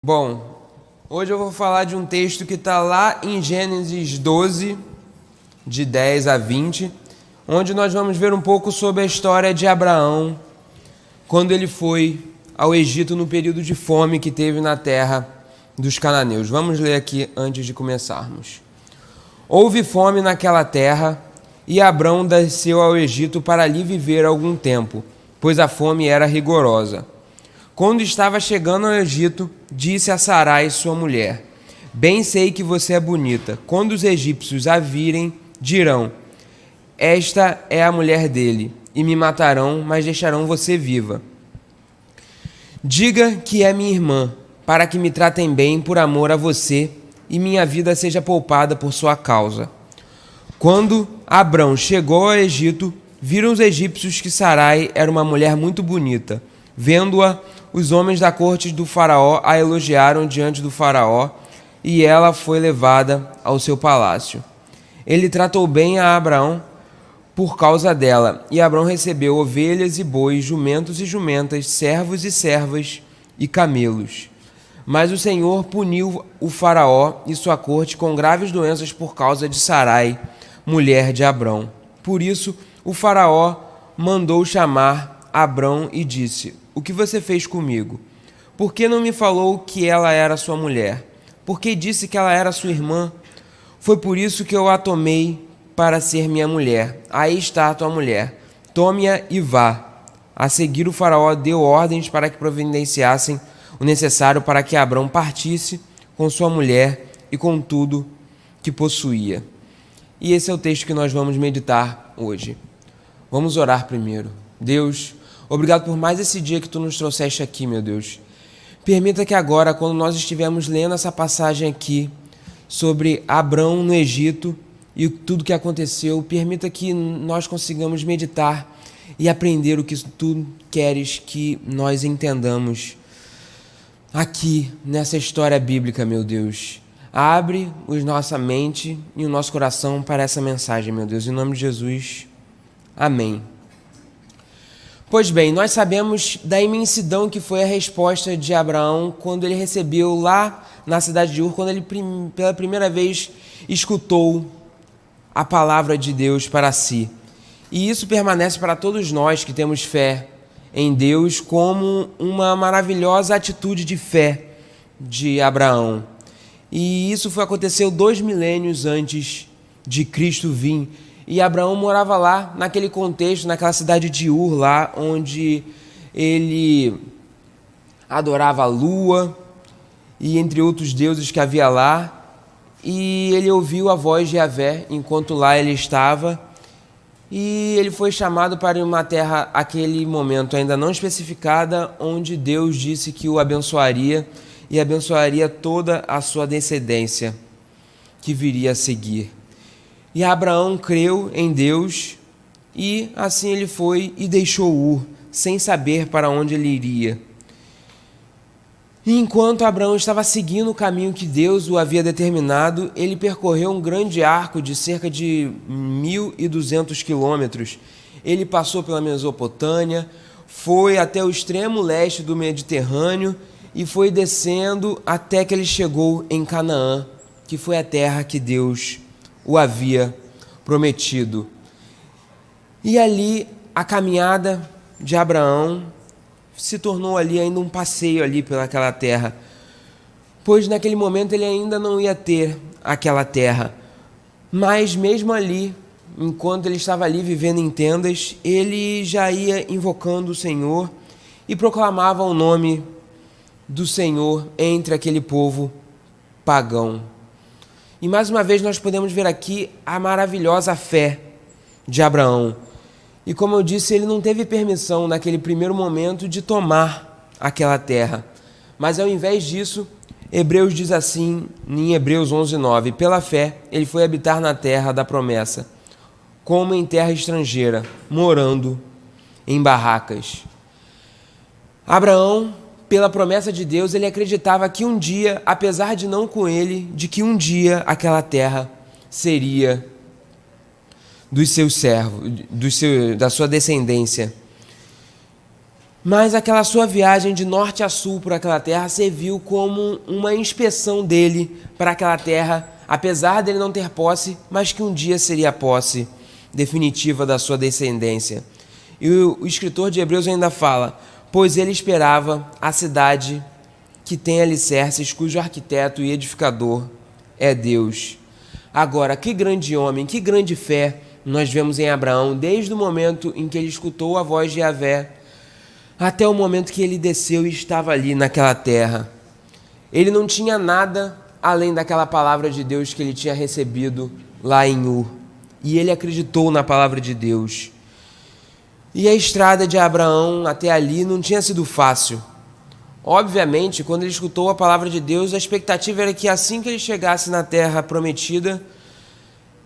Bom, hoje eu vou falar de um texto que está lá em Gênesis 12, de 10 a 20, onde nós vamos ver um pouco sobre a história de Abraão, quando ele foi ao Egito no período de fome que teve na terra dos cananeus. Vamos ler aqui antes de começarmos. Houve fome naquela terra, e Abrão desceu ao Egito para ali viver algum tempo, pois a fome era rigorosa. Quando estava chegando ao Egito, disse a Sarai, sua mulher: Bem sei que você é bonita. Quando os egípcios a virem, dirão: Esta é a mulher dele, e me matarão, mas deixarão você viva. Diga que é minha irmã, para que me tratem bem por amor a você, e minha vida seja poupada por sua causa. Quando Abrão chegou ao Egito, viram os egípcios que Sarai era uma mulher muito bonita. Vendo-a, os homens da corte do faraó a elogiaram diante do faraó, e ela foi levada ao seu palácio. Ele tratou bem a Abrão por causa dela, e Abrão recebeu ovelhas e bois, jumentos e jumentas, servos e servas e camelos. Mas o Senhor puniu o faraó e sua corte com graves doenças por causa de Sarai, mulher de Abrão. Por isso, o faraó mandou chamar Abrão e disse: O que você fez comigo? Por que não me falou que ela era sua mulher? Por que disse que ela era sua irmã? Foi por isso que eu a tomei para ser minha mulher. Aí está a tua mulher. Tome-a e vá. A seguir, o faraó deu ordens para que providenciassem o necessário para que Abrão partisse com sua mulher e com tudo que possuía. E esse é o texto que nós vamos meditar hoje. Vamos orar primeiro. Deus, obrigado por mais esse dia que Tu nos trouxeste aqui, meu Deus. Permita que agora, quando nós estivermos lendo essa passagem aqui sobre Abrão no Egito e tudo que aconteceu, permita que nós consigamos meditar e aprender o que Tu queres que nós entendamos aqui nessa história bíblica, meu Deus. Abre nossa mente e o nosso coração para essa mensagem, meu Deus. Em nome de Jesus, amém. Pois bem, nós sabemos da imensidão que foi a resposta de Abraão quando ele recebeu lá na cidade de Ur, quando ele pela primeira vez escutou a palavra de Deus para si. E isso permanece para todos nós que temos fé em Deus como uma maravilhosa atitude de fé de Abraão. E isso aconteceu 2 milênios antes de Cristo vir. E Abraão morava lá, naquele contexto, naquela cidade de Ur, lá onde ele adorava a lua e entre outros deuses que havia lá. E ele ouviu a voz de Yahvé enquanto lá ele estava. E ele foi chamado para uma terra, aquele momento ainda não especificada, onde Deus disse que o abençoaria e abençoaria toda a sua descendência que viria a seguir. E Abraão creu em Deus e assim ele foi e deixou Ur, sem saber para onde ele iria. E enquanto Abraão estava seguindo o caminho que Deus o havia determinado, ele percorreu um grande arco de cerca de 1.200 quilômetros. Ele passou pela Mesopotâmia, foi até o extremo leste do Mediterrâneo e foi descendo até que ele chegou em Canaã, que foi a terra que Deus o havia prometido. E ali a caminhada de Abraão se tornou ali ainda um passeio ali pelaquela terra, pois naquele momento ele ainda não ia ter aquela terra, mas mesmo ali, enquanto ele estava ali vivendo em tendas, ele já ia invocando o Senhor e proclamava o nome do Senhor entre aquele povo pagão. E mais uma vez nós podemos ver aqui a maravilhosa fé de Abraão. E como eu disse, ele não teve permissão naquele primeiro momento de tomar aquela terra. Mas ao invés disso, Hebreus diz assim, em Hebreus 11:9, pela fé ele foi habitar na terra da promessa, como em terra estrangeira, morando em barracas. Abraão, pela promessa de Deus, ele acreditava que um dia, apesar de não com ele, de que um dia aquela terra seria dos seus servos, da sua descendência. Mas aquela sua viagem de norte a sul por aquela terra serviu como uma inspeção dele para aquela terra, apesar dele não ter posse, mas que um dia seria a posse definitiva da sua descendência. E o escritor de Hebreus ainda fala: pois ele esperava a cidade que tem alicerces, cujo arquiteto e edificador é Deus. Agora, que grande homem, que grande fé nós vemos em Abraão, desde o momento em que ele escutou a voz de Yahvé, até o momento que ele desceu e estava ali naquela terra. Ele não tinha nada além daquela palavra de Deus que ele tinha recebido lá em Ur. E ele acreditou na palavra de Deus. E a estrada de Abraão até ali não tinha sido fácil. Obviamente, quando ele escutou a palavra de Deus, a expectativa era que assim que ele chegasse na terra prometida,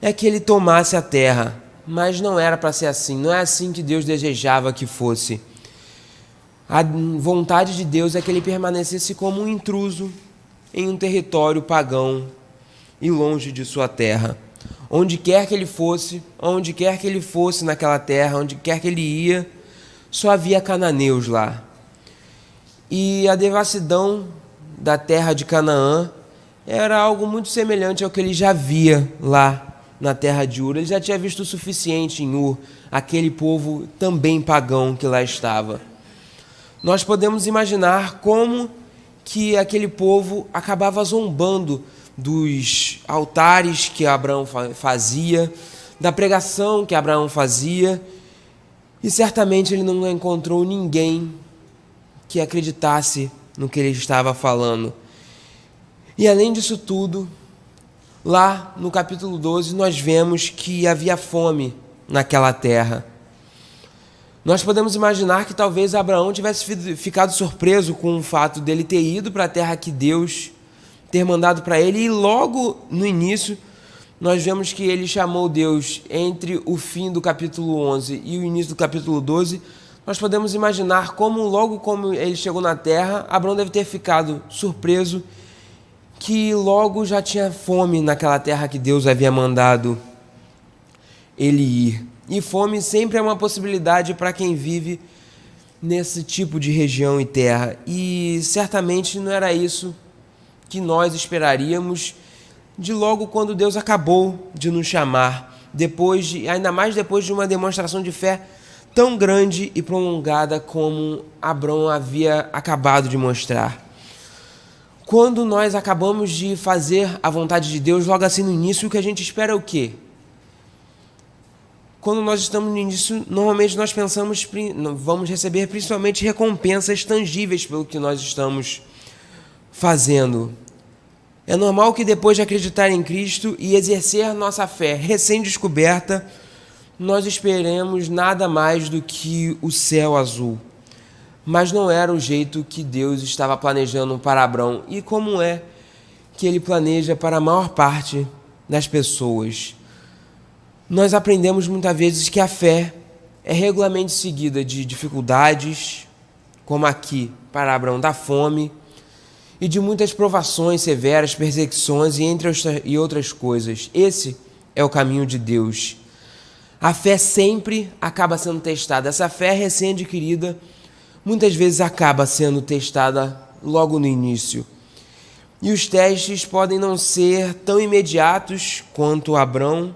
é que ele tomasse a terra. Mas não era para ser assim, não é assim que Deus desejava que fosse. A vontade de Deus é que ele permanecesse como um intruso em um território pagão e longe de sua terra. Onde quer que ele fosse naquela terra, onde quer que ele ia, só havia cananeus lá. E a devassidão da terra de Canaã era algo muito semelhante ao que ele já via lá na terra de Ur. Ele já tinha visto o suficiente em Ur, aquele povo também pagão que lá estava. Nós podemos imaginar como que aquele povo acabava zombando dos altares que Abraão fazia, da pregação que Abraão fazia, e certamente ele não encontrou ninguém que acreditasse no que ele estava falando. E além disso tudo, lá no capítulo 12, nós vemos que havia fome naquela terra. Nós podemos imaginar que talvez Abraão tivesse ficado surpreso com o fato dele ter ido para a terra que Deus ter mandado para ele, e logo no início nós vemos que ele chamou Deus entre o fim do capítulo 11 e o início do capítulo 12. Nós podemos imaginar logo como ele chegou na terra, Abraão deve ter ficado surpreso que logo já tinha fome naquela terra que Deus havia mandado ele ir. E fome sempre é uma possibilidade para quem vive nesse tipo de região e terra. E certamente não era isso que nós esperaríamos de logo quando Deus acabou de nos chamar, ainda mais depois de uma demonstração de fé tão grande e prolongada como Abraão havia acabado de mostrar. Quando nós acabamos de fazer a vontade de Deus, logo assim no início, o que a gente espera é o quê? Quando nós estamos no início, normalmente nós pensamos vamos receber principalmente recompensas tangíveis pelo que nós estamos fazendo. É normal que depois de acreditar em Cristo e exercer nossa fé recém-descoberta, nós esperemos nada mais do que o céu azul. Mas não era o jeito que Deus estava planejando para Abraão, e como é que ele planeja para a maior parte das pessoas. Nós aprendemos muitas vezes que a fé é regularmente seguida de dificuldades, como aqui para Abraão, da fome, e de muitas provações severas, perseguições e outras coisas. Esse é o caminho de Deus. A fé sempre acaba sendo testada. Essa fé recém-adquirida muitas vezes acaba sendo testada logo no início. E os testes podem não ser tão imediatos quanto Abraão,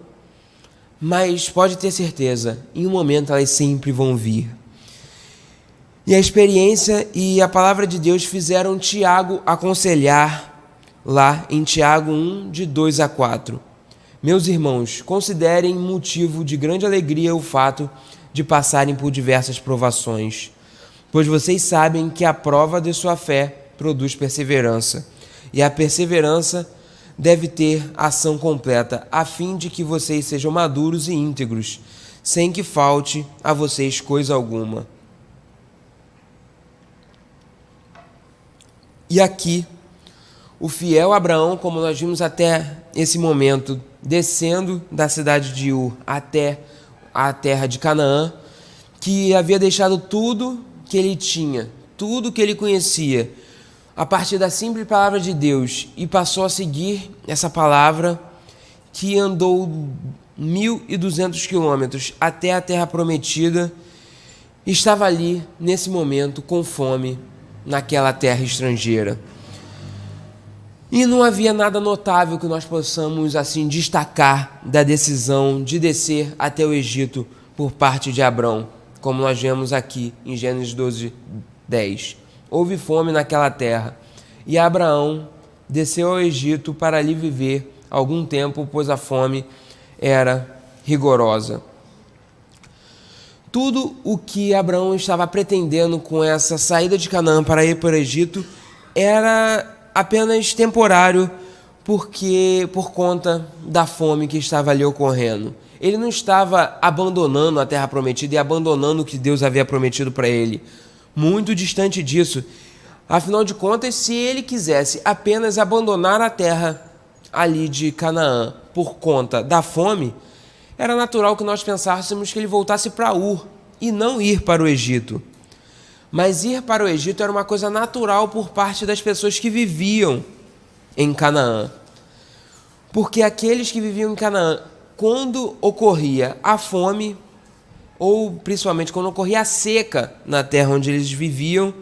mas pode ter certeza, em um momento elas sempre vão vir. E a experiência e a palavra de Deus fizeram Tiago aconselhar lá em Tiago 1, de 2 a 4. Meus irmãos, considerem motivo de grande alegria o fato de passarem por diversas provações, pois vocês sabem que a prova de sua fé produz perseverança, e a perseverança deve ter ação completa, a fim de que vocês sejam maduros e íntegros, sem que falte a vocês coisa alguma. E aqui, o fiel Abraão, como nós vimos até esse momento, descendo da cidade de Ur até a terra de Canaã, que havia deixado tudo que ele tinha, tudo que ele conhecia, a partir da simples palavra de Deus, e passou a seguir essa palavra, que andou 1.200 quilômetros até a terra prometida, estava ali, nesse momento, com fome, naquela terra estrangeira. E não havia nada notável que nós possamos, assim, destacar da decisão de descer até o Egito por parte de Abrão, como nós vemos aqui em Gênesis 12, 10. Houve fome naquela terra, e Abraão desceu ao Egito para ali viver algum tempo, pois a fome era rigorosa. Tudo o que Abraão estava pretendendo com essa saída de Canaã para ir para o Egito era apenas temporário, por conta da fome que estava ali ocorrendo. Ele não estava abandonando a terra prometida e abandonando o que Deus havia prometido para ele. Muito distante disso. Afinal de contas, se ele quisesse apenas abandonar a terra ali de Canaã por conta da fome, era natural que nós pensássemos que ele voltasse para Ur e não ir para o Egito. Mas ir para o Egito era uma coisa natural por parte das pessoas que viviam em Canaã. Porque aqueles que viviam em Canaã, quando ocorria a fome, ou principalmente quando ocorria a seca na terra onde eles viviam,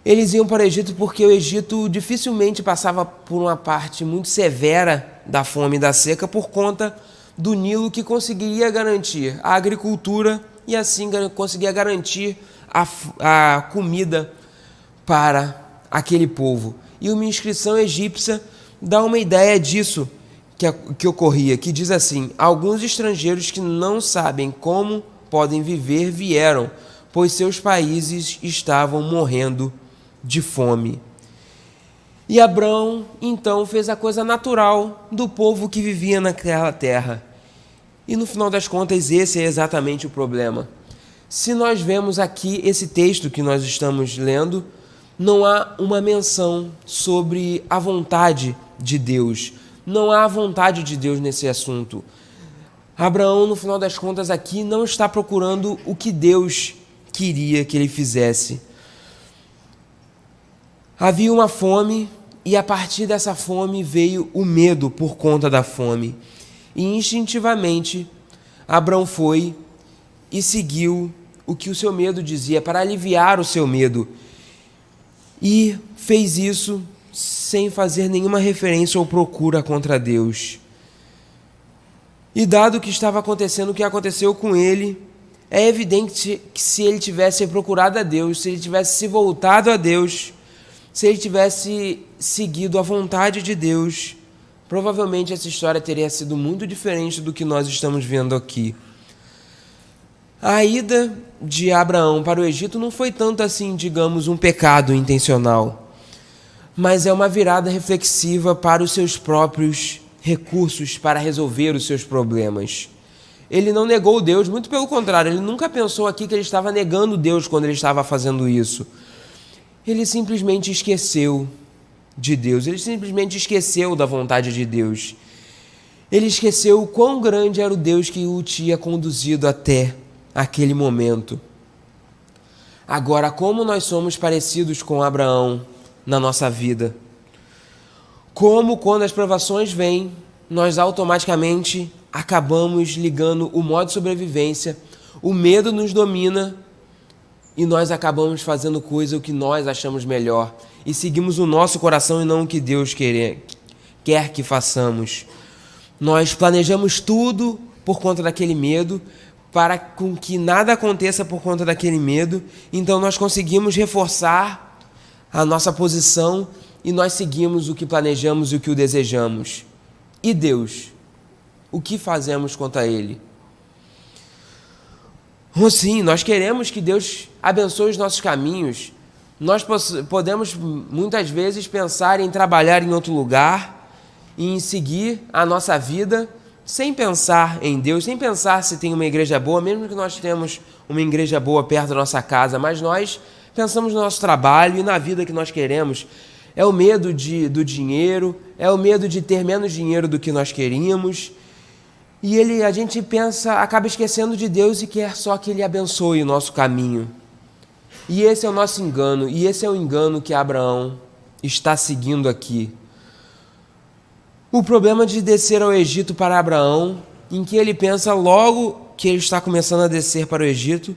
eles iam para o Egito porque o Egito dificilmente passava por uma parte muito severa da fome e da seca por conta do Nilo, que conseguiria garantir a agricultura e assim conseguia garantir a comida para aquele povo. E uma inscrição egípcia dá uma ideia disso que ocorria, que diz assim: alguns estrangeiros que não sabem como podem viver vieram, pois seus países estavam morrendo de fome. E Abrão, então, fez a coisa natural do povo que vivia naquela terra. E no final das contas, esse é exatamente o problema. Se nós vemos aqui esse texto que nós estamos lendo, não há uma menção sobre a vontade de Deus. Não há a vontade de Deus nesse assunto. Abraão, no final das contas, aqui não está procurando o que Deus queria que ele fizesse. Havia uma fome e a partir dessa fome veio o medo por conta da fome. E instintivamente, Abrão foi e seguiu o que o seu medo dizia, para aliviar o seu medo. E fez isso sem fazer nenhuma referência ou procura contra Deus. E dado o que estava acontecendo, o que aconteceu com ele, é evidente que se ele tivesse procurado a Deus, se ele tivesse se voltado a Deus, se ele tivesse seguido a vontade de Deus, provavelmente essa história teria sido muito diferente do que nós estamos vendo aqui. A ida de Abraão para o Egito não foi tanto assim, digamos, um pecado intencional, mas é uma virada reflexiva para os seus próprios recursos para resolver os seus problemas. Ele não negou Deus, muito pelo contrário, ele nunca pensou aqui que ele estava negando Deus quando ele estava fazendo isso. Ele simplesmente esqueceu de Deus, ele simplesmente esqueceu da vontade de Deus. Ele esqueceu o quão grande era o Deus que o tinha conduzido até aquele momento. Agora, como nós somos parecidos com Abraão na nossa vida? Como quando as provações vêm, nós automaticamente acabamos ligando o modo de sobrevivência, o medo nos domina e nós acabamos fazendo coisa o que nós achamos melhor e seguimos o nosso coração e não o que Deus quer que façamos. Nós planejamos tudo por conta daquele medo, para com que nada aconteça por conta daquele medo, então nós conseguimos reforçar a nossa posição e nós seguimos o que planejamos e o que o desejamos. E Deus? O que fazemos quanto a Ele? Sim, nós queremos que Deus abençoe os nossos caminhos. Nós podemos muitas vezes pensar em trabalhar em outro lugar, em seguir a nossa vida, sem pensar em Deus, sem pensar se tem uma igreja boa, mesmo que nós tenhamos uma igreja boa perto da nossa casa, mas nós pensamos no nosso trabalho e na vida que nós queremos. É o medo do dinheiro, é o medo de ter menos dinheiro do que nós queríamos. E a gente pensa, acaba esquecendo de Deus e quer só que Ele abençoe o nosso caminho. E esse é o nosso engano, e esse é o engano que Abraão está seguindo aqui. O problema de descer ao Egito para Abraão, em que ele pensa logo que ele está começando a descer para o Egito,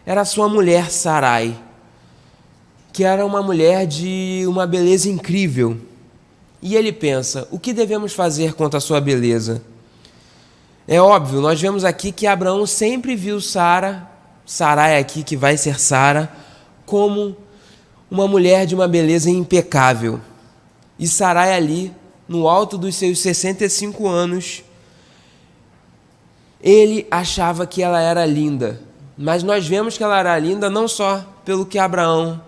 era sua mulher Sarai, que era uma mulher de uma beleza incrível. E ele pensa: o que devemos fazer quanto à sua beleza? É óbvio, nós vemos aqui que Abraão sempre viu Sarai aqui, que vai ser Sara, como uma mulher de uma beleza impecável. E Sarai ali, no alto dos seus 65 anos, ele achava que ela era linda. Mas nós vemos que ela era linda não só pelo que Abraão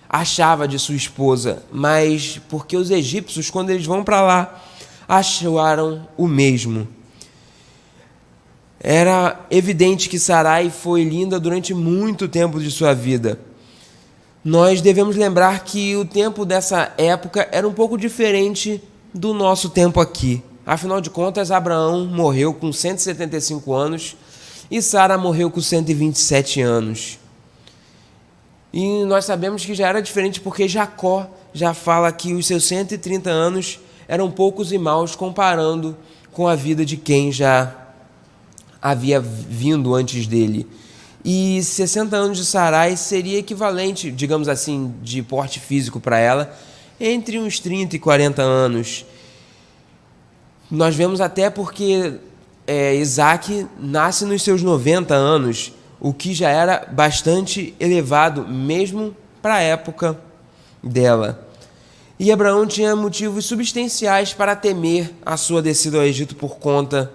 achava de sua esposa, mas porque os egípcios, quando eles vão para lá, acharam o mesmo. Era evidente que Sarai foi linda durante muito tempo de sua vida. Nós devemos lembrar que o tempo dessa época era um pouco diferente do nosso tempo aqui. Afinal de contas, Abraão morreu com 175 anos e Sara morreu com 127 anos. E nós sabemos que já era diferente porque Jacó já fala que os seus 130 anos eram poucos e maus comparando com a vida de quem já havia vindo antes dele. E 60 anos de Sarai seria equivalente, digamos assim, de porte físico para ela, entre uns 30 e 40 anos. Nós vemos até porque Isaac nasce nos seus 90 anos, o que já era bastante elevado, mesmo para a época dela. E Abraão tinha motivos substanciais para temer a sua descida ao Egito por conta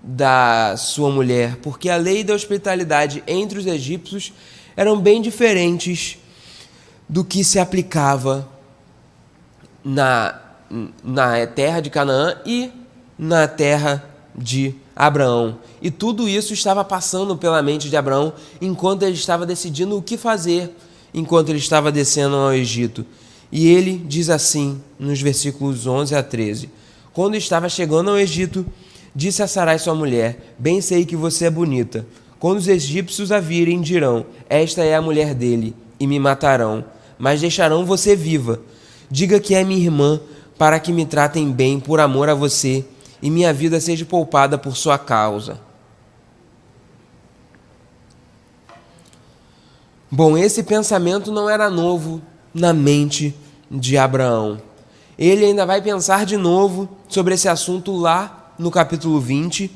da sua mulher, porque a lei da hospitalidade entre os egípcios eram bem diferentes do que se aplicava na terra de Canaã e na terra de Abraão. E tudo isso estava passando pela mente de Abraão enquanto ele estava decidindo o que fazer, enquanto ele estava descendo ao Egito. E ele diz assim, nos versículos 11 a 13: quando estava chegando ao Egito, disse a Sarai sua mulher: bem sei que você é bonita. Quando os egípcios a virem, dirão: esta é a mulher dele, e me matarão, mas deixarão você viva. Diga que é minha irmã, para que me tratem bem por amor a você, e minha vida seja poupada por sua causa. Bom, esse pensamento não era novo na mente de Abraão. Ele ainda vai pensar de novo sobre esse assunto lá no capítulo 20,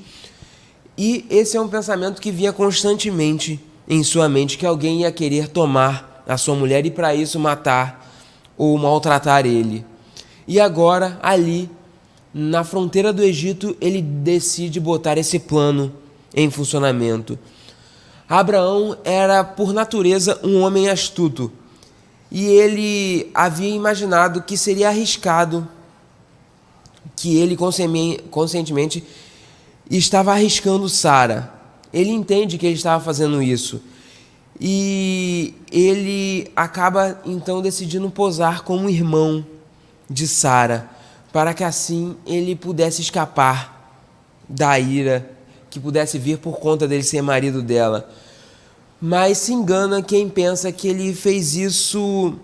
e esse é um pensamento que vinha constantemente em sua mente, que alguém ia querer tomar a sua mulher e para isso matar ou maltratar ele. E agora, ali, na fronteira do Egito, ele decide botar esse plano em funcionamento. Abraão era, por natureza, um homem astuto, e ele havia imaginado que seria arriscado, que ele conscientemente estava arriscando Sara. Ele entende que ele estava fazendo isso, e ele acaba então decidindo posar como irmão de Sara, para que assim ele pudesse escapar da ira que pudesse vir por conta dele ser marido dela. Mas se engana quem pensa que ele fez isso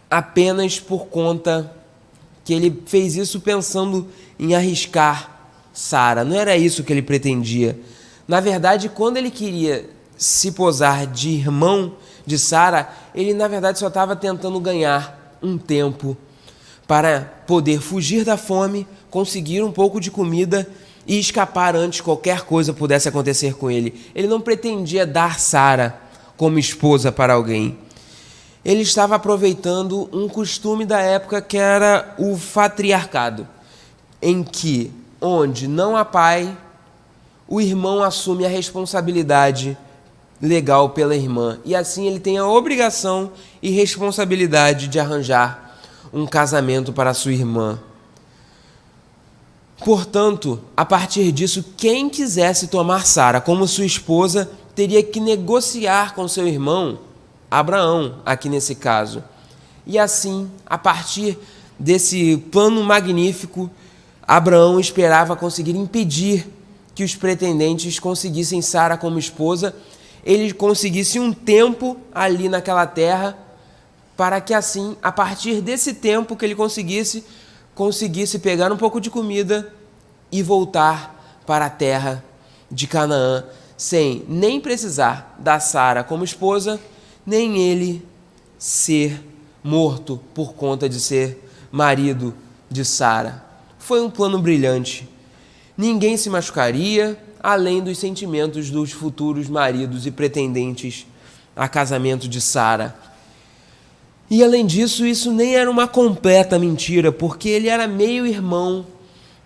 apenas por conta que ele fez isso pensando em arriscar Sara. Não era isso que ele pretendia. Na verdade, quando ele queria se posar de irmão de Sara, ele na verdade só estava tentando ganhar um tempo para poder fugir da fome, conseguir um pouco de comida e escapar antes que qualquer coisa pudesse acontecer com ele. Ele não pretendia dar Sara como esposa para alguém. Ele estava aproveitando um costume da época que era o patriarcado, em que, onde não há pai, o irmão assume a responsabilidade legal pela irmã. E assim ele tem a obrigação e responsabilidade de arranjar um casamento para sua irmã. Portanto, a partir disso, quem quisesse tomar Sara como sua esposa teria que negociar com seu irmão, Abraão, aqui nesse caso. E assim, a partir desse plano magnífico, Abraão esperava conseguir impedir que os pretendentes conseguissem Sara como esposa, ele conseguisse um tempo ali naquela terra, para que assim, a partir desse tempo que ele conseguisse pegar um pouco de comida e voltar para a terra de Canaã, sem nem precisar da Sara como esposa, nem ele ser morto por conta de ser marido de Sara. Foi um plano brilhante. Ninguém se machucaria, além dos sentimentos dos futuros maridos e pretendentes a casamento de Sara. E além disso, isso nem era uma completa mentira, porque ele era meio-irmão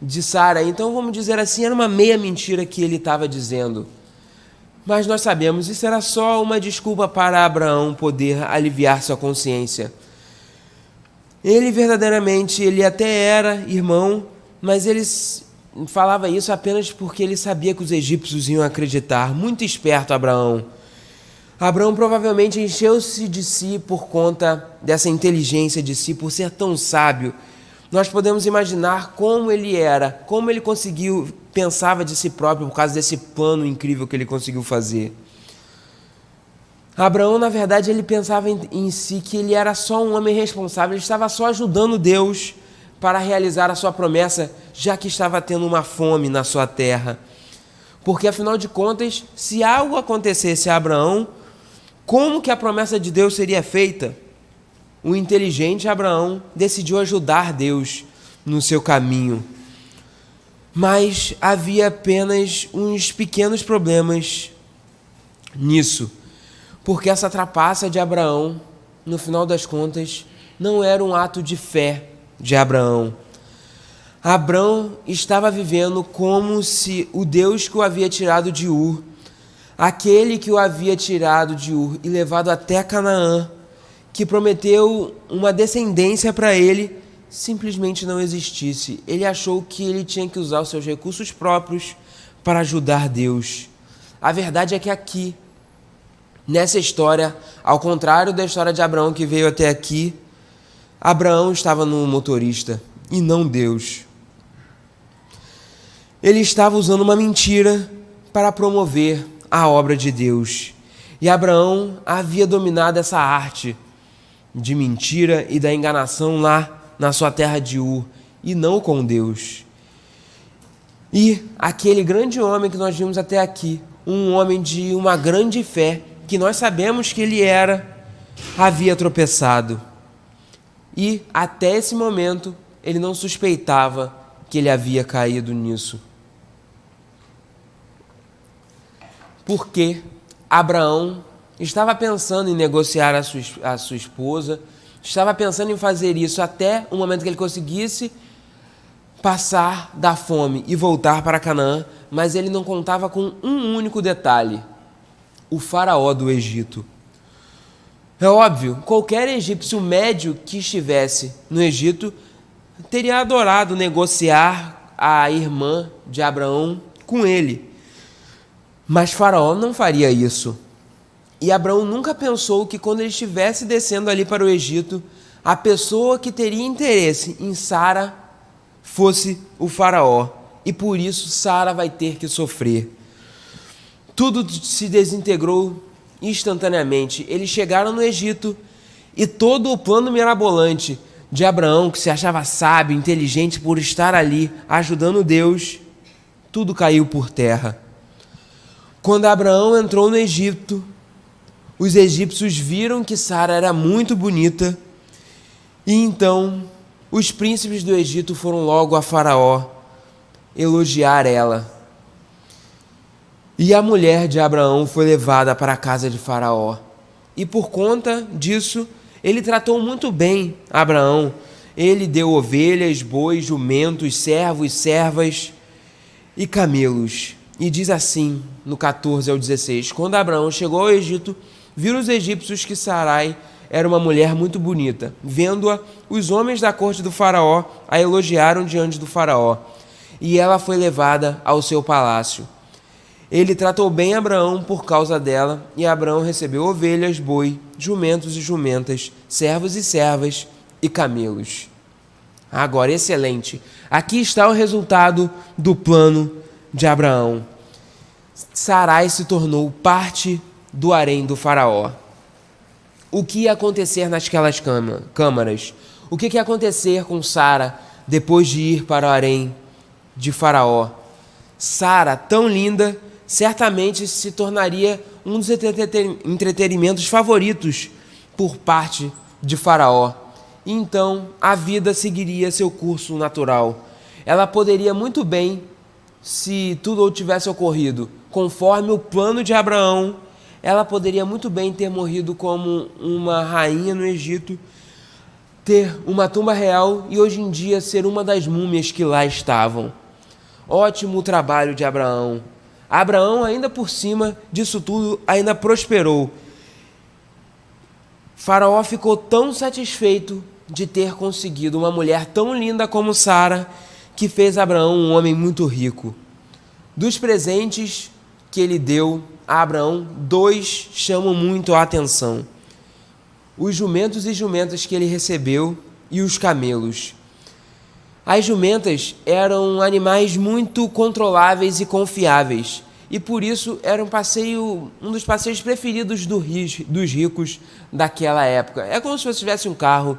de Sara. Então, vamos dizer assim, era uma meia mentira que ele estava dizendo. Mas nós sabemos, isso era só uma desculpa para Abraão poder aliviar sua consciência. Ele verdadeiramente, ele até era irmão, mas ele falava isso apenas porque ele sabia que os egípcios iam acreditar. Muito esperto, Abraão. Abraão provavelmente encheu-se de si por conta dessa inteligência de si, por ser tão sábio. Nós podemos imaginar como ele era, como ele pensava de si próprio por causa desse plano incrível que ele conseguiu fazer. Abraão, na verdade, ele pensava em si que ele era só um homem responsável, ele estava só ajudando Deus para realizar a sua promessa, já que estava tendo uma fome na sua terra. Porque, afinal de contas, se algo acontecesse a Abraão, como que a promessa de Deus seria feita? O inteligente Abraão decidiu ajudar Deus no seu caminho. Mas havia apenas uns pequenos problemas nisso. Porque essa trapaça de Abraão, no final das contas, não era um ato de fé de Abraão. Abraão estava vivendo como se o Deus que o havia tirado de Ur, aquele que o havia tirado de Ur e levado até Canaã, que prometeu uma descendência para ele, simplesmente não existisse. Ele achou que ele tinha que usar os seus recursos próprios para ajudar Deus. A verdade é que aqui, nessa história, ao contrário da história de Abraão que veio até aqui, Abraão estava no motorista e não Deus. Ele estava usando uma mentira para promover a obra de Deus. E Abraão havia dominado essa arte de mentira e da enganação lá na sua terra de Ur, e não com Deus. E aquele grande homem que nós vimos até aqui, um homem de uma grande fé, que nós sabemos que ele era, havia tropeçado. E até esse momento ele não suspeitava que ele havia caído nisso. Porque Abraão estava pensando em negociar a sua esposa, estava pensando em fazer isso até o momento que ele conseguisse passar da fome e voltar para Canaã, mas ele não contava com um único detalhe: o faraó do Egito. É óbvio, qualquer egípcio médio que estivesse no Egito teria adorado negociar a irmã de Abraão com ele. Mas Faraó não faria isso. E Abraão nunca pensou que quando ele estivesse descendo ali para o Egito, a pessoa que teria interesse em Sara fosse o Faraó. E por isso Sara vai ter que sofrer. Tudo se desintegrou instantaneamente. Eles chegaram no Egito e todo o plano mirabolante de Abraão, que se achava sábio, inteligente por estar ali ajudando Deus, tudo caiu por terra. Quando Abraão entrou no Egito, os egípcios viram que Sara era muito bonita e então os príncipes do Egito foram logo a Faraó elogiar ela. E a mulher de Abraão foi levada para a casa de Faraó. E por conta disso, ele tratou muito bem Abraão. Ele deu ovelhas, bois, jumentos, servos, servas e camelos. E diz assim, no 14 ao 16, quando Abraão chegou ao Egito, viram os egípcios que Sarai era uma mulher muito bonita. Vendo-a, os homens da corte do faraó a elogiaram diante do faraó. E ela foi levada ao seu palácio. Ele tratou bem Abraão por causa dela, e Abraão recebeu ovelhas, boi, jumentos e jumentas, servos e servas e camelos. Agora, excelente. Aqui está o resultado do plano de Abraão. Sarai se tornou parte do harém do faraó. O que ia acontecer naquelas câmaras? O que ia acontecer com Sara depois de ir para o harém de faraó? Sara, tão linda, certamente se tornaria um dos entretenimentos favoritos por parte de Faraó. Então, a vida seguiria seu curso natural. Ela poderia muito bem, se tudo tivesse ocorrido conforme o plano de Abraão, ela poderia muito bem ter morrido como uma rainha no Egito, ter uma tumba real e hoje em dia ser uma das múmias que lá estavam. Ótimo trabalho de Abraão. Abraão, ainda por cima disso tudo, ainda prosperou. Faraó ficou tão satisfeito de ter conseguido uma mulher tão linda como Sara, que fez Abraão um homem muito rico. Dos presentes que ele deu a Abraão, 2 chamam muito a atenção: os jumentos e jumentas que ele recebeu e os camelos. As jumentas eram animais muito controláveis e confiáveis, e por isso era um dos passeios preferidos dos ricos daquela época. É como se você tivesse um carro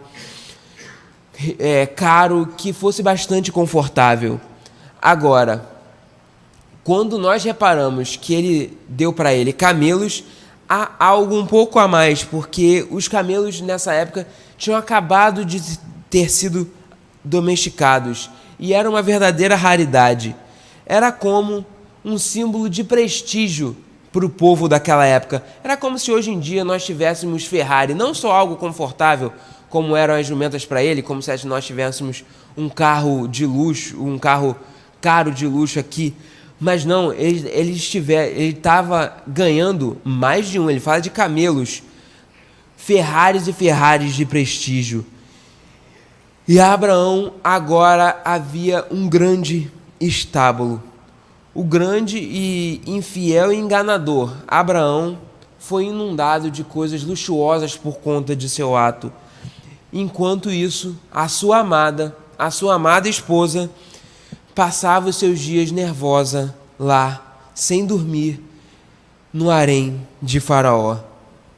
caro que fosse bastante confortável. Agora, quando nós reparamos que ele deu para ele camelos, há algo um pouco a mais, porque os camelos nessa época tinham acabado de ter sido domesticados e era uma verdadeira raridade. Era como um símbolo de prestígio para o povo daquela época. Era como se hoje em dia nós tivéssemos Ferrari, não só algo confortável, como eram as jumentas para ele, como se nós tivéssemos um carro de luxo, um carro caro de luxo aqui, mas não, ele estava ganhando mais de um, ele fala de camelos, Ferraris e Ferraris de prestígio. E a Abraão agora havia um grande estábulo. O grande e infiel e enganador Abraão foi inundado de coisas luxuosas por conta de seu ato. Enquanto isso, a sua amada esposa, passava os seus dias nervosa lá, sem dormir, no harém de Faraó.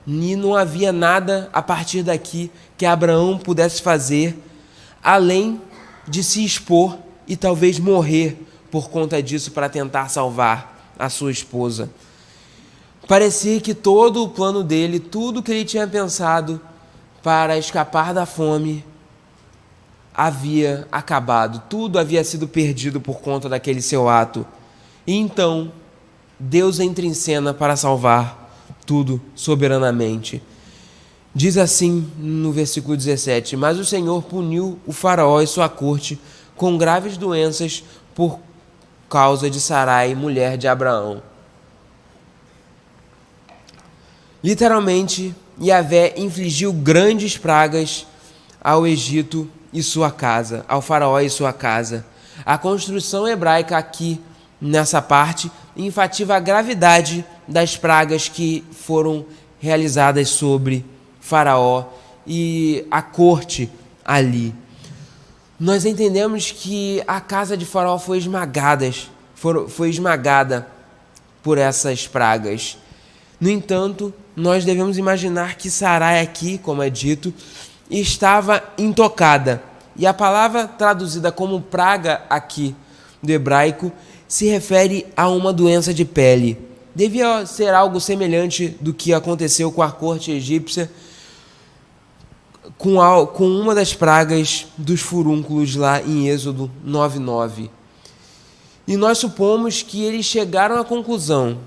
E não havia nada a partir daqui que Abraão pudesse fazer, além de se expor e talvez morrer por conta disso para tentar salvar a sua esposa. Parecia que todo o plano dele, tudo que ele tinha pensado para escapar da fome, havia acabado, tudo havia sido perdido por conta daquele seu ato. E então, Deus entra em cena para salvar tudo soberanamente. Diz assim no versículo 17: mas o Senhor puniu o Faraó e sua corte com graves doenças por causa de Sarai, mulher de Abraão. Literalmente, Yahvé infligiu grandes pragas ao Egito e sua casa, ao Faraó e sua casa. A construção hebraica aqui, nessa parte, enfatiza a gravidade das pragas que foram realizadas sobre Faraó e a corte ali. Nós entendemos que a casa de Faraó foi esmagada por essas pragas. No entanto, nós devemos imaginar que Sarai aqui, como é dito, estava intocada. E a palavra traduzida como praga aqui do hebraico se refere a uma doença de pele. Devia ser algo semelhante do que aconteceu com a corte egípcia, com uma das pragas dos furúnculos lá em Êxodo 9:9. E nós supomos que eles chegaram à conclusão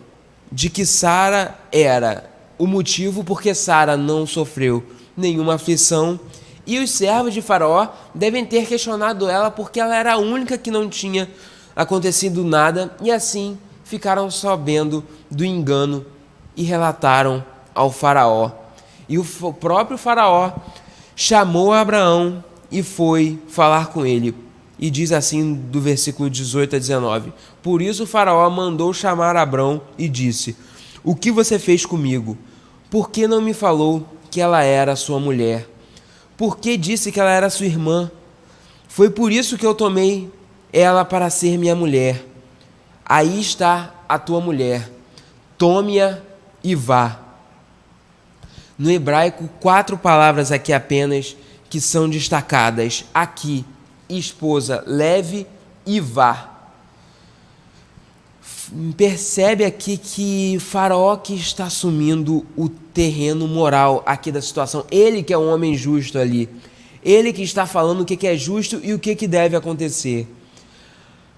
de que Sara era o motivo porque Sara não sofreu nenhuma aflição, e os servos de Faraó devem ter questionado ela porque ela era a única que não tinha acontecido nada, e assim ficaram sabendo do engano e relataram ao Faraó. E o próprio Faraó chamou Abraão e foi falar com ele. E diz assim do versículo 18 a 19: por isso o Faraó mandou chamar Abrão e disse: o que você fez comigo? Por que não me falou que ela era sua mulher? Por que disse que ela era sua irmã? Foi por isso que eu tomei ela para ser minha mulher. Aí está a tua mulher, tome-a e vá. No hebraico, 4 palavras aqui apenas que são destacadas. Aqui, esposa, leve e vá. percebe aqui que Faraó que está assumindo o terreno moral aqui da situação. Ele que é um homem justo ali. Ele que está falando o que é justo e o que deve acontecer.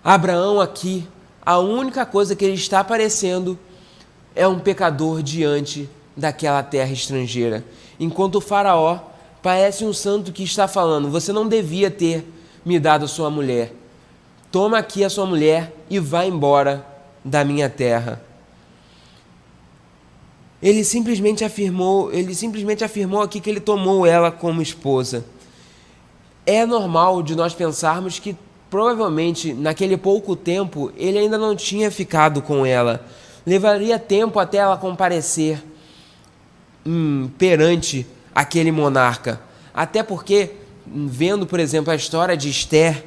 Abraão aqui, a única coisa que ele está aparecendo é um pecador diante daquela terra estrangeira. Enquanto o Faraó parece um santo que está falando: você não devia ter me dado a sua mulher. Toma aqui a sua mulher e vá embora da minha terra. Ele simplesmente afirmou aqui que ele tomou ela como esposa. É normal de nós pensarmos que provavelmente naquele pouco tempo ele ainda não tinha ficado com ela. Levaria tempo até ela comparecer perante aquele monarca. Até porque, vendo, por exemplo, a história de Esther,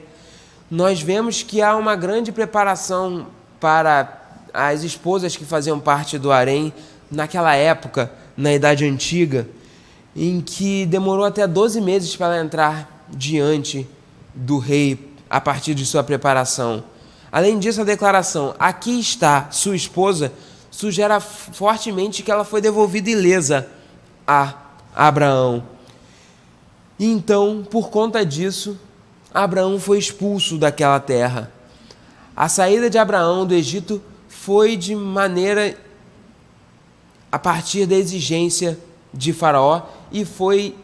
nós vemos que há uma grande preparação para as esposas que faziam parte do harém naquela época, na Idade Antiga, em que demorou até 12 meses para ela entrar diante do rei a partir de sua preparação. Além disso, a declaração "aqui está sua esposa" sugere fortemente que ela foi devolvida ilesa a Abraão. E então, por conta disso, Abraão foi expulso daquela terra. A saída de Abraão do Egito foi de maneira a partir da exigência de Faraó e foi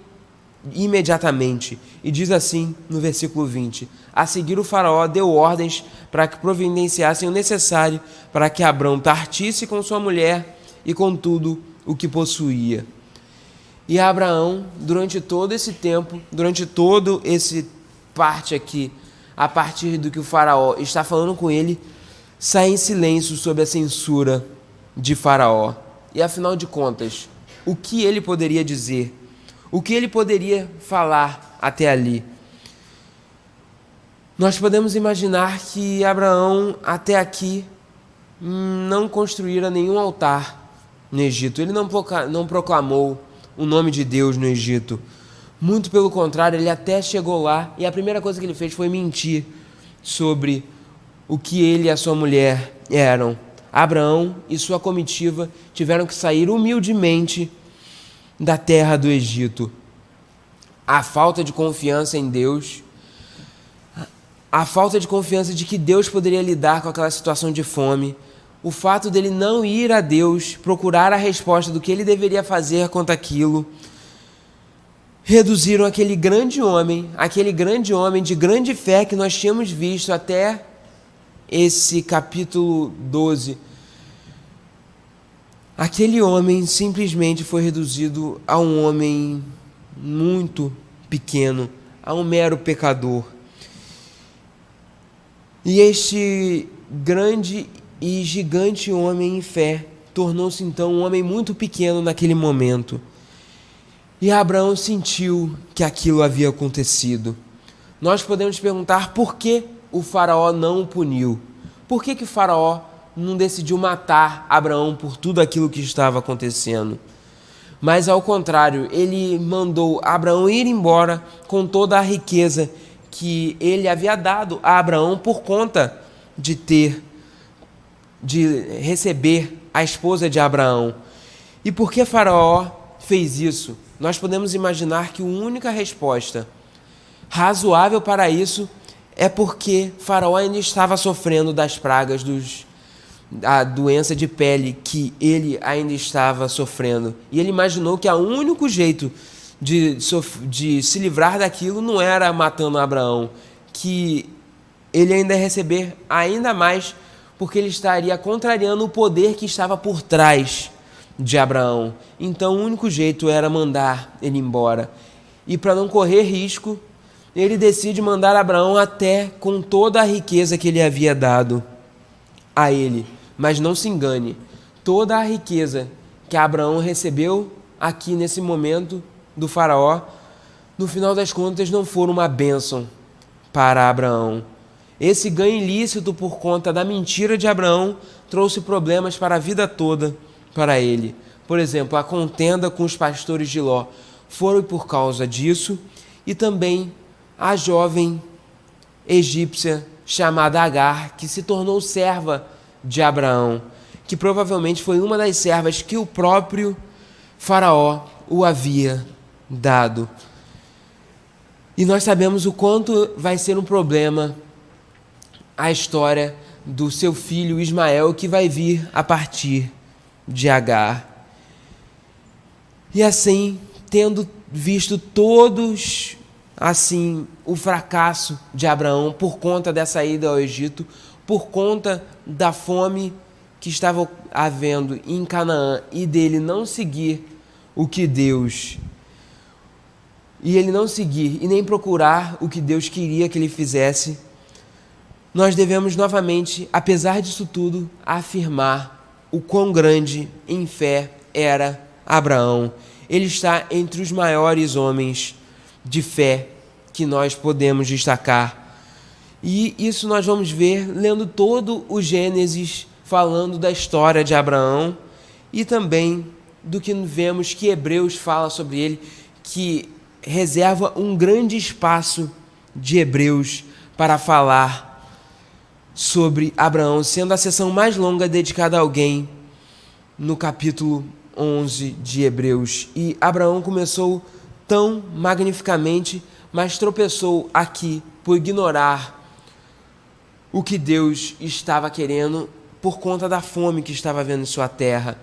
imediatamente. E diz assim no versículo 20: a seguir o Faraó deu ordens para que providenciassem o necessário para que Abrão partisse com sua mulher e com tudo o que possuía. E Abraão, durante todo esse tempo, durante todo esse parte aqui, a partir do que o Faraó está falando com ele, sai em silêncio sob a censura de Faraó. E afinal de contas, o que ele poderia dizer? O que ele poderia falar até ali? Nós podemos imaginar que Abraão, até aqui, não construíra nenhum altar no Egito. Ele não proclamou o nome de Deus no Egito. Muito pelo contrário, ele até chegou lá e a primeira coisa que ele fez foi mentir sobre o que ele e a sua mulher eram. Abraão e sua comitiva tiveram que sair humildemente da terra do Egito. A falta de confiança em Deus, a falta de confiança de que Deus poderia lidar com aquela situação de fome, o fato dele não ir a Deus, procurar a resposta do que ele deveria fazer quanto àquilo, reduziram aquele grande homem de grande fé que nós tínhamos visto até esse capítulo 12. Aquele homem simplesmente foi reduzido a um homem muito pequeno, a um mero pecador. E este grande e gigante homem em fé tornou-se então um homem muito pequeno naquele momento. E Abraão sentiu que aquilo havia acontecido. Nós podemos perguntar por que o Faraó não o puniu. Por que o Faraó não decidiu matar Abraão por tudo aquilo que estava acontecendo? Mas ao contrário, ele mandou Abraão ir embora com toda a riqueza que ele havia dado a Abraão por conta de receber a esposa de Abraão. E por que Faraó fez isso? Nós podemos imaginar que a única resposta razoável para isso é porque Faraó ainda estava sofrendo das pragas da doença de pele que ele ainda estava sofrendo. E ele imaginou que o único jeito de se livrar daquilo não era matando Abraão, que ele ainda ia receber ainda mais, porque ele estaria contrariando o poder que estava por trás de Abraão. Então o único jeito era mandar ele embora. E para não correr risco, ele decide mandar Abraão até com toda a riqueza que ele havia dado a ele. Mas não se engane, toda a riqueza que Abraão recebeu aqui nesse momento do Faraó, no final das contas não foram uma bênção para Abraão. Esse ganho ilícito por conta da mentira de Abraão trouxe problemas para a vida toda para ele. Por exemplo, a contenda com os pastores de Ló foi por causa disso, e também a jovem egípcia chamada Agar, que se tornou serva de Abraão, que provavelmente foi uma das servas que o próprio Faraó o havia dado. E nós sabemos o quanto vai ser um problema a história do seu filho Ismael, que vai vir a partir de Agar. E assim, tendo visto todos assim o fracasso de Abraão por conta dessa ida ao Egito, por conta da fome que estava havendo em Canaã e dele não seguir o que Deus, e ele não seguir e nem procurar o que Deus queria que ele fizesse, nós devemos novamente, apesar disso tudo, afirmar o quão grande em fé era Abraão. Ele está entre os maiores homens de fé que nós podemos destacar. E isso nós vamos ver lendo todo o Gênesis, falando da história de Abraão e também do que vemos que Hebreus fala sobre ele, que reserva um grande espaço de Hebreus para falar sobre Abraão, sendo a sessão mais longa dedicada a alguém no capítulo 11 de Hebreus. E Abraão começou tão magnificamente, mas tropeçou aqui por ignorar o que Deus estava querendo por conta da fome que estava havendo em sua terra.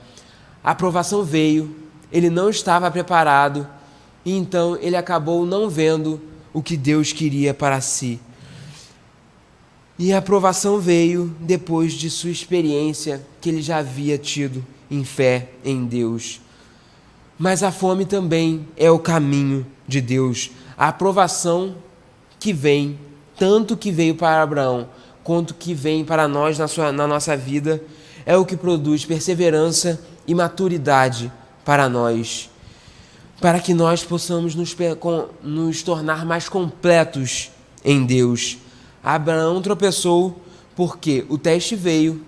A provação veio, ele não estava preparado, e então ele acabou não vendo o que Deus queria para si. E a aprovação veio depois de sua experiência que ele já havia tido em fé em Deus. Mas a fome também é o caminho de Deus. A aprovação que vem, tanto que veio para Abraão, quanto que vem para nós na nossa vida, é o que produz perseverança e maturidade para nós, para que nós possamos nos tornar mais completos em Deus. Abraão tropeçou porque o teste veio,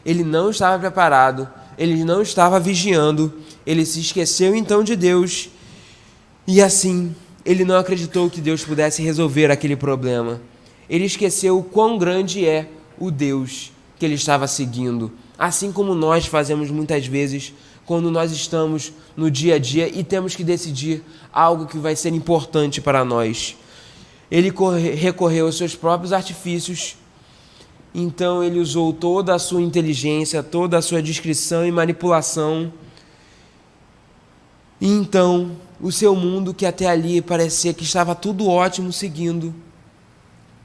ele não estava preparado, ele não estava vigiando, ele se esqueceu então de Deus e assim ele não acreditou que Deus pudesse resolver aquele problema. Ele esqueceu o quão grande é o Deus que ele estava seguindo, assim como nós fazemos muitas vezes quando nós estamos no dia a dia e temos que decidir algo que vai ser importante para nós. Ele recorreu aos seus próprios artifícios, então ele usou toda a sua inteligência, toda a sua discrição e manipulação. E então o seu mundo, que até ali parecia que estava tudo ótimo seguindo,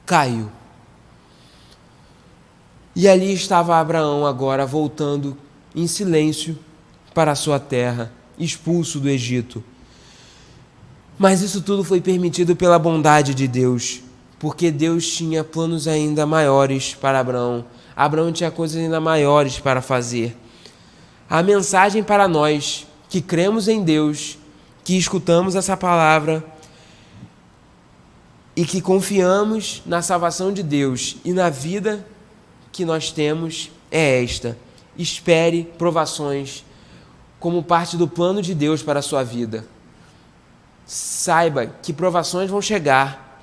caiu. E ali estava Abraão agora voltando em silêncio para a sua terra, expulso do Egito. Mas isso tudo foi permitido pela bondade de Deus, porque Deus tinha planos ainda maiores para Abraão. Abraão tinha coisas ainda maiores para fazer. A mensagem para nós que cremos em Deus, que escutamos essa palavra e que confiamos na salvação de Deus e na vida que nós temos é esta: espere provações como parte do plano de Deus para a sua vida. Saiba que provações vão chegar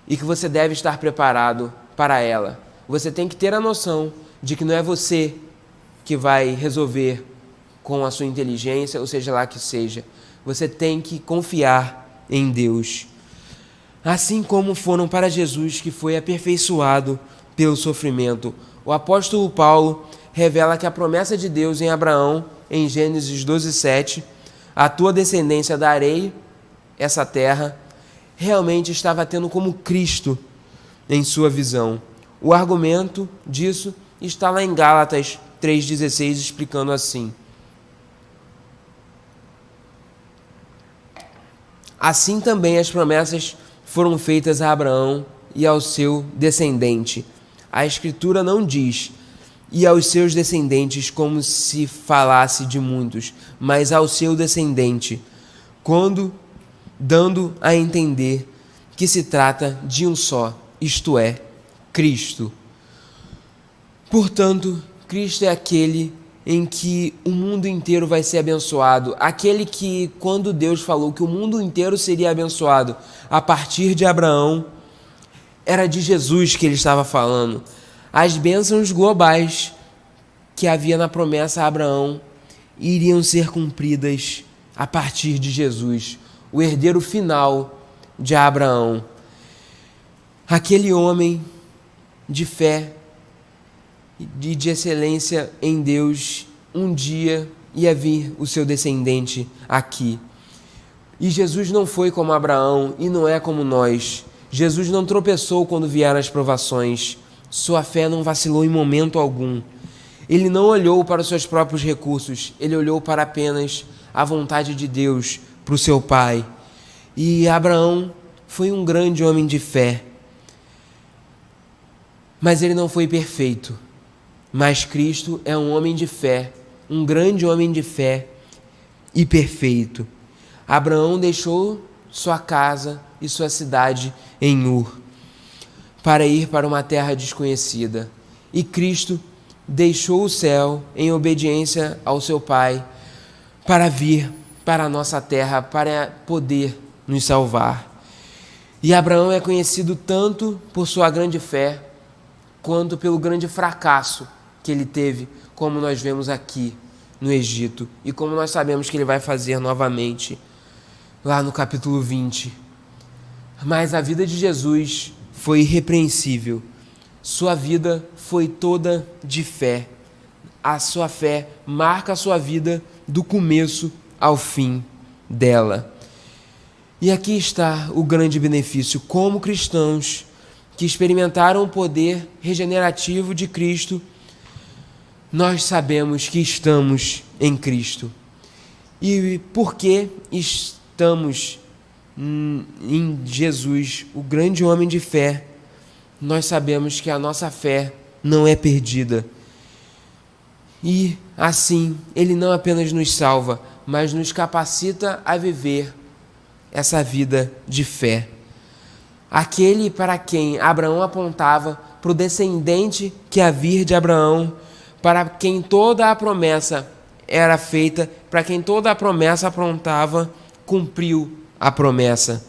e que você deve estar preparado para ela. Você tem que ter a noção de que não é você que vai resolver com a sua inteligência, ou seja lá que seja. Você tem que confiar em Deus. Assim como foram para Jesus, que foi aperfeiçoado pelo sofrimento. O apóstolo Paulo revela que a promessa de Deus em Abraão, em Gênesis 12:7, a tua descendência darei essa terra, realmente estava tendo como Cristo em sua visão. O argumento disso está lá em Gálatas 3,16, explicando assim: assim também as promessas foram feitas a Abraão e ao seu descendente. A Escritura não diz e aos seus descendentes como se falasse de muitos, mas ao seu descendente, quando dando a entender que se trata de um só, isto é, Cristo. Portanto, Cristo é aquele em que o mundo inteiro vai ser abençoado, aquele que, quando Deus falou que o mundo inteiro seria abençoado a partir de Abraão, era de Jesus que ele estava falando. As bênçãos globais que havia na promessa a Abraão iriam ser cumpridas a partir de Jesus, o herdeiro final de Abraão. Aquele homem de fé e de excelência em Deus, um dia ia vir o seu descendente aqui. E Jesus não foi como Abraão e não é como nós. Jesus não tropeçou quando vieram as provações. Sua fé não vacilou em momento algum. Ele não olhou para os seus próprios recursos, ele olhou para apenas a vontade de Deus, para o seu pai. E Abraão foi um grande homem de fé. Mas ele não foi perfeito. Mas Cristo é um homem de fé, um grande homem de fé e perfeito. Abraão deixou sua casa e sua cidade em Ur para ir para uma terra desconhecida. E Cristo deixou o céu em obediência ao seu Pai para vir para a nossa terra, para poder nos salvar. E Abraão é conhecido tanto por sua grande fé, quanto pelo grande fracasso que ele teve, como nós vemos aqui no Egito, e como nós sabemos que ele vai fazer novamente lá no capítulo 20. Mas a vida de Jesus foi irrepreensível. Sua vida foi toda de fé. A sua fé marca a sua vida do começo ao fim dela. E aqui está o grande benefício. Como cristãos que experimentaram o poder regenerativo de Cristo, nós sabemos que estamos em Cristo. E porque estamos em Jesus, o grande homem de fé, nós sabemos que a nossa fé não é perdida. E assim, Ele não apenas nos salva, mas nos capacita a viver essa vida de fé. Aquele para quem Abraão apontava, para o descendente que ia vir de Abraão, para quem toda a promessa era feita, para quem toda a promessa apontava, cumpriu a promessa.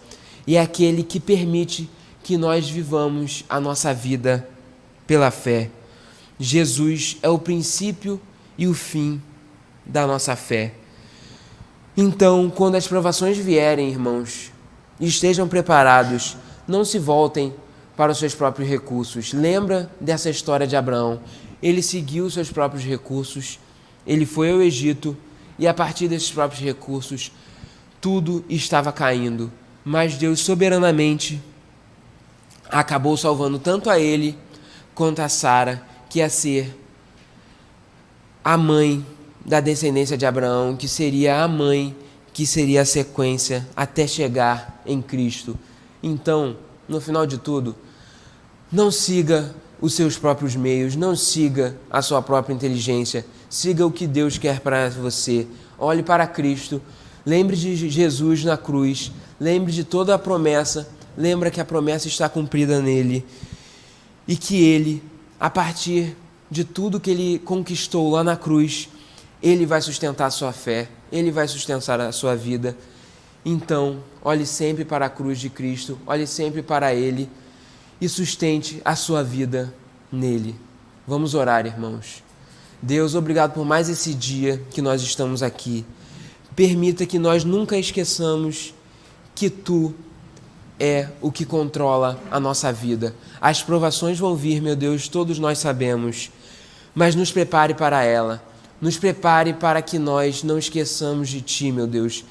E é aquele que permite que nós vivamos a nossa vida pela fé. Jesus é o princípio e o fim da nossa fé. Então, quando as provações vierem, irmãos, estejam preparados, não se voltem para os seus próprios recursos. Lembra dessa história de Abraão. Ele seguiu os seus próprios recursos, ele foi ao Egito e a partir desses próprios recursos, tudo estava caindo. Mas Deus soberanamente acabou salvando tanto a ele quanto a Sara, que ia ser a mãe da descendência de Abraão, que seria a mãe, que seria a sequência até chegar em Cristo. Então, no final de tudo, não siga os seus próprios meios, não siga a sua própria inteligência, siga o que Deus quer para você. Olhe para Cristo, lembre de Jesus na cruz, lembre de toda a promessa, lembre que a promessa está cumprida nele e que ele, a partir de tudo que ele conquistou lá na cruz, ele vai sustentar a sua fé, ele vai sustentar a sua vida. Então, olhe sempre para a cruz de Cristo, olhe sempre para ele e sustente a sua vida nele. Vamos orar, irmãos. Deus, obrigado por mais esse dia que nós estamos aqui. Permita que nós nunca esqueçamos que Tu é o que controla a nossa vida. As provações vão vir, meu Deus, todos nós sabemos, mas nos prepare para ela. Nos prepare para que nós não esqueçamos de Ti, meu Deus.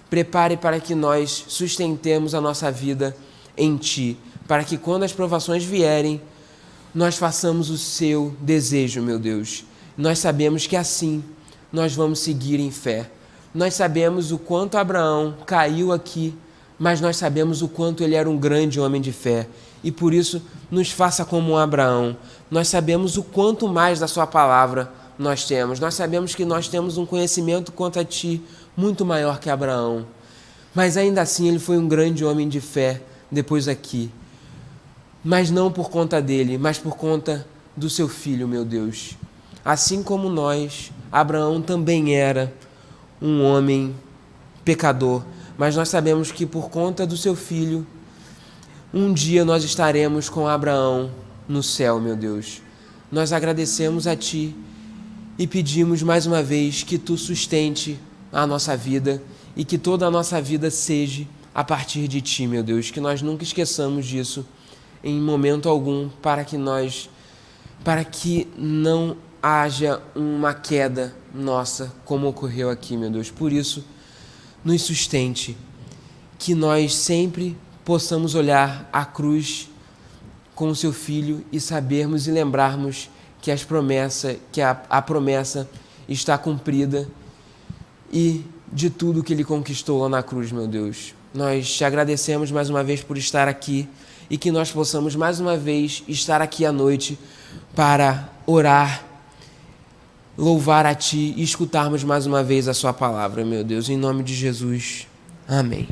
Prepare para que nós sustentemos a nossa vida em Ti, para que quando as provações vierem, nós façamos o Seu desejo, meu Deus. Nós sabemos que assim nós vamos seguir em fé. Nós sabemos o quanto Abraão caiu aqui, mas nós sabemos o quanto ele era um grande homem de fé. E por isso, nos faça como um Abraão. Nós sabemos o quanto mais da Sua palavra nós temos. Nós sabemos que nós temos um conhecimento quanto a Ti muito maior que Abraão. Mas ainda assim ele foi um grande homem de fé depois aqui. Mas não por conta dele, mas por conta do Seu Filho, meu Deus. Assim como nós, Abraão também era um homem pecador. Mas nós sabemos que por conta do Seu Filho, um dia nós estaremos com Abraão no céu, meu Deus. Nós agradecemos a Ti e pedimos mais uma vez que Tu sustente a nossa vida e que toda a nossa vida seja a partir de Ti, meu Deus, que nós nunca esqueçamos disso em momento algum, para que não haja uma queda nossa, como ocorreu aqui, meu Deus. Por isso, nos sustente, que nós sempre possamos olhar a cruz com o Seu Filho e sabermos e lembrarmos que a promessa está cumprida e de tudo que Ele conquistou lá na cruz, meu Deus. Nós Te agradecemos mais uma vez por estar aqui e que nós possamos mais uma vez estar aqui à noite para orar, louvar a Ti e escutarmos mais uma vez a Sua palavra, meu Deus. Em nome de Jesus. Amém.